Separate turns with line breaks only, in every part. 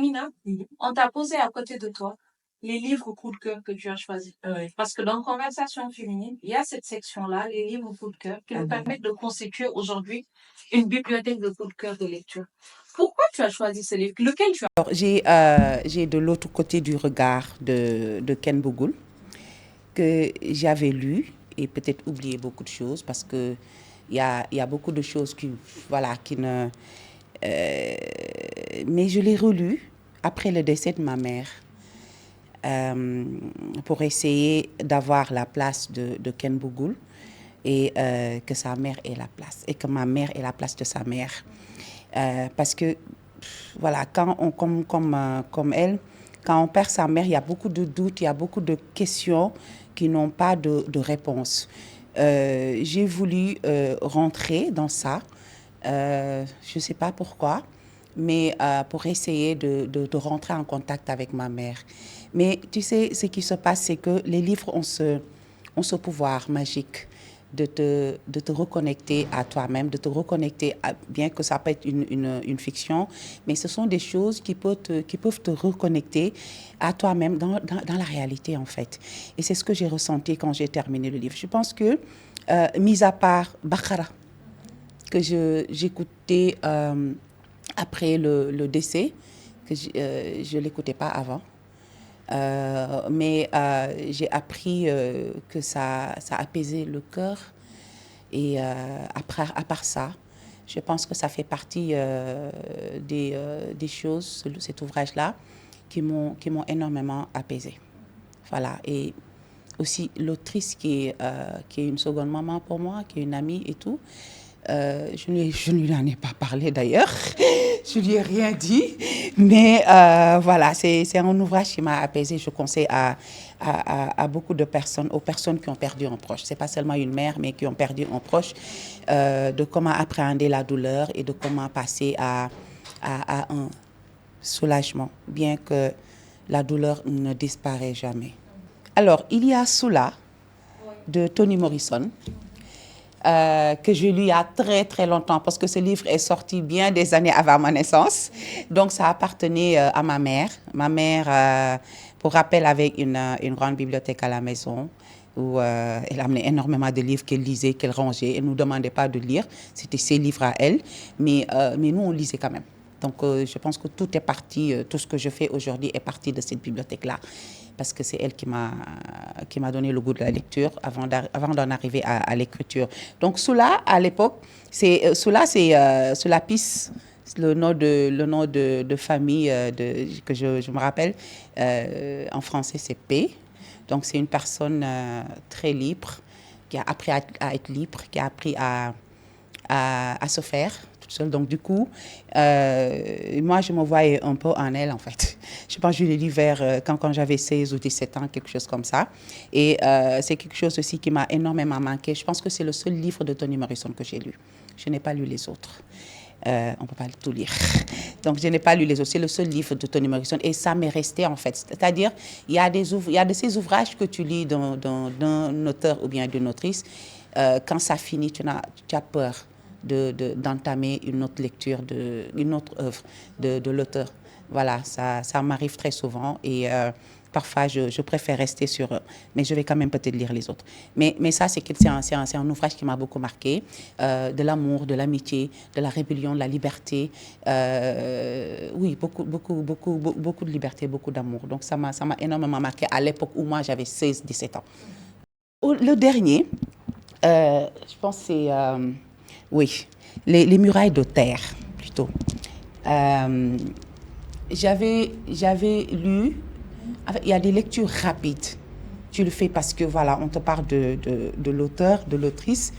Amina, on t'a posé à côté de toi les livres coup de cœur que tu as choisis.
Oui.
Parce que dans Conversation féminine, il y a cette section-là, les livres coup de cœur, qui nous permettent de constituer aujourd'hui une bibliothèque de coup de cœur de lecture. Pourquoi tu as choisi ce livre? Lequel tu as?
Alors, j'ai de l'autre côté du regard de Ken Bougoul, que j'avais lu et peut-être oublié beaucoup de choses parce que il y a beaucoup de choses qui ne... mais je l'ai relu après le décès de ma mère pour essayer d'avoir la place de Ken Bougoul et que sa mère ait la place et que ma mère ait la place de sa mère. Parce que, voilà, comme elle, quand on perd sa mère, il y a beaucoup de doutes, il y a beaucoup de questions qui n'ont pas de réponse. J'ai voulu rentrer dans ça, je ne sais pas pourquoi, mais pour essayer de rentrer en contact avec ma mère. Mais tu sais, ce qui se passe, c'est que les livres ont ce pouvoir magique de te reconnecter à toi-même, de te reconnecter, bien que ça peut être une fiction, mais ce sont des choses qui peuvent te reconnecter à toi-même dans la réalité, en fait. Et c'est ce que j'ai ressenti quand j'ai terminé le livre. Je pense que, mis à part Bakara, que j'écoutais après le décès, que je ne l'écoutais pas avant. Mais j'ai appris que ça apaisait le cœur. Et à part ça, je pense que ça fait partie des choses, cet ouvrage-là, qui m'ont énormément apaisée. Voilà. Et aussi l'autrice qui est une seconde maman pour moi, qui est une amie et tout. Je ne lui en ai pas parlé d'ailleurs, je lui ai rien dit, mais voilà, c'est un ouvrage qui m'a apaisée. Je conseille à beaucoup de personnes, aux personnes qui ont perdu un proche. C'est pas seulement une mère, mais qui ont perdu un proche, de comment appréhender la douleur et de comment passer à un soulagement, bien que la douleur ne disparaît jamais. Alors, il y a Soula de Toni Morrison. Que je lis il y a très très longtemps parce que ce livre est sorti bien des années avant ma naissance. Donc ça appartenait à ma mère. Ma mère, pour rappel, avait une grande bibliothèque à la maison où elle amenait énormément de livres qu'elle lisait, qu'elle rangeait. Elle ne nous demandait pas de lire, c'était ses livres à elle, mais nous on lisait quand même. Donc je pense que tout est parti, tout ce que je fais aujourd'hui est parti de cette bibliothèque-là. Parce que c'est elle qui m'a donné le goût de la lecture avant d'en arriver à l'écriture. Donc Soula, à l'époque, Soula, c'est Soulapis, le nom de famille que je me rappelle. En français, c'est P. Donc c'est une personne très libre, qui a appris à être libre, qui a appris à se faire toute seule. Donc du coup, moi je me voyais un peu en elle en fait. Je pense que je l'ai lu vers quand j'avais 16 ou 17 ans, quelque chose comme ça. Et c'est quelque chose aussi qui m'a énormément manqué. Je pense que c'est le seul livre de Toni Morrison que j'ai lu. Je n'ai pas lu les autres. On ne peut pas tout lire. Donc, je n'ai pas lu les autres. C'est le seul livre de Toni Morrison. Et ça m'est resté, en fait. C'est-à-dire, il y a de ces ouvrages que tu lis d'un auteur ou bien d'une autrice. Quand ça finit, tu as peur d'entamer une autre lecture, une autre œuvre de l'auteur. Voilà, ça m'arrive très souvent. Et parfois, je préfère rester sur... Mais je vais quand même peut-être lire les autres. Mais ça, c'est un ouvrage qui m'a beaucoup marqué. De l'amour, de l'amitié, de la rébellion, de la liberté. Oui, beaucoup de liberté, beaucoup d'amour. Donc, ça m'a énormément marqué à l'époque où moi, j'avais 16-17 ans. Le dernier, je pense que c'est... oui, les murailles de terre, plutôt. J'avais lu, il y a des lectures rapides. Tu le fais parce que, voilà, on te parle de l'auteur, de l'autrice.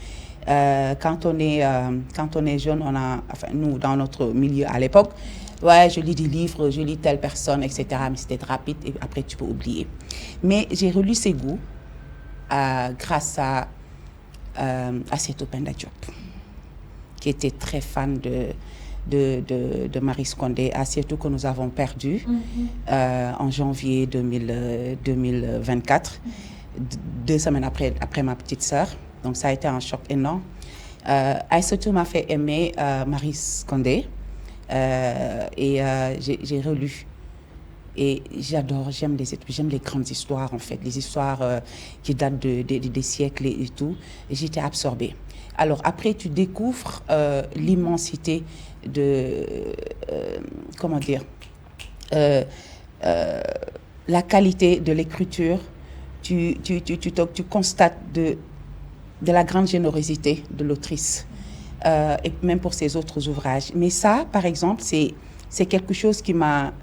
Quand on est jeune, nous, dans notre milieu à l'époque, ouais, je lis des livres, je lis telle personne, etc. Mais c'était rapide et après, tu peux oublier. Mais j'ai relu ses goûts grâce à Asietou Penda Diop, qui était très fan de Marie Scondé, Asietou que nous avons perdu en janvier 2024, 2 semaines après ma petite sœur. Donc ça a été un choc énorme. Asietou m'a fait aimer Marie Scondé et j'ai relu Et j'aime les grandes histoires en fait, les histoires qui datent des siècles et tout. Et j'étais absorbée. Alors après, tu découvres l'immensité de, comment dire, euh, euh, la qualité de l'écriture. Tu constates de la grande générosité de l'autrice, et même pour ses autres ouvrages. Mais ça, par exemple, c'est quelque chose qui m'a,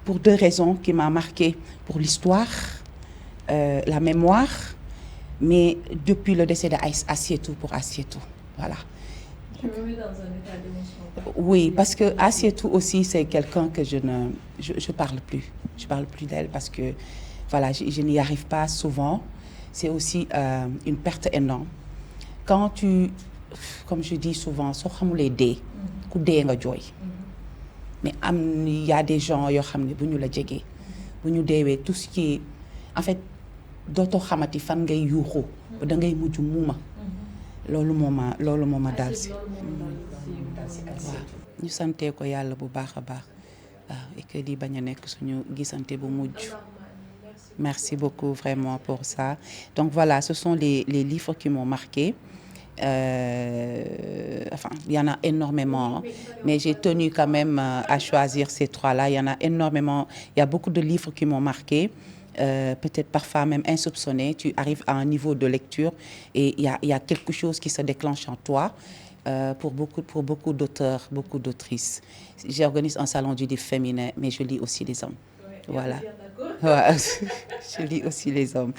pour deux raisons, qui m'a marqué pour l'histoire, la mémoire, mais depuis le décès d'Assietou pour Assietou. Voilà.
Tu me mets dans un état d'émotion.
Oui, parce que Assietou aussi, c'est quelqu'un que je parle plus. Je parle plus d'elle parce que, voilà, je n'y arrive pas souvent. C'est aussi une perte énorme. Quand comme je dis souvent, soo xamulee dee, ku dee nga jooy. Mais il y a des gens yoo xam ne bu ñu la jegee, bu ñu deewee tout ce qui est, en fait, dootoo xamati fan ngay yuuxoo ba da ngay mujj muuma. loolu moo ma dal si. ñu santee ko yàlla bu baax a baax waaw, et que di bañ a nekk suñu gisante bu mujj. Merci beaucoup vraiment pour ça. Donc voilà, ce sont les livres qui m'ont marqué. Enfin, il y en a énormément, mais j'ai tenu quand même à choisir ces trois-là. Il y en a énormément. Il y a beaucoup de livres qui m'ont marqué. Peut-être parfois même insoupçonné. Tu arrives à un niveau de lecture et il y a quelque chose qui se déclenche en toi. Pour beaucoup d'auteurs, beaucoup d'autrices. J'organise un salon du livre féminin, mais je lis aussi les hommes. Voilà. Ouais, je lis aussi les hommes.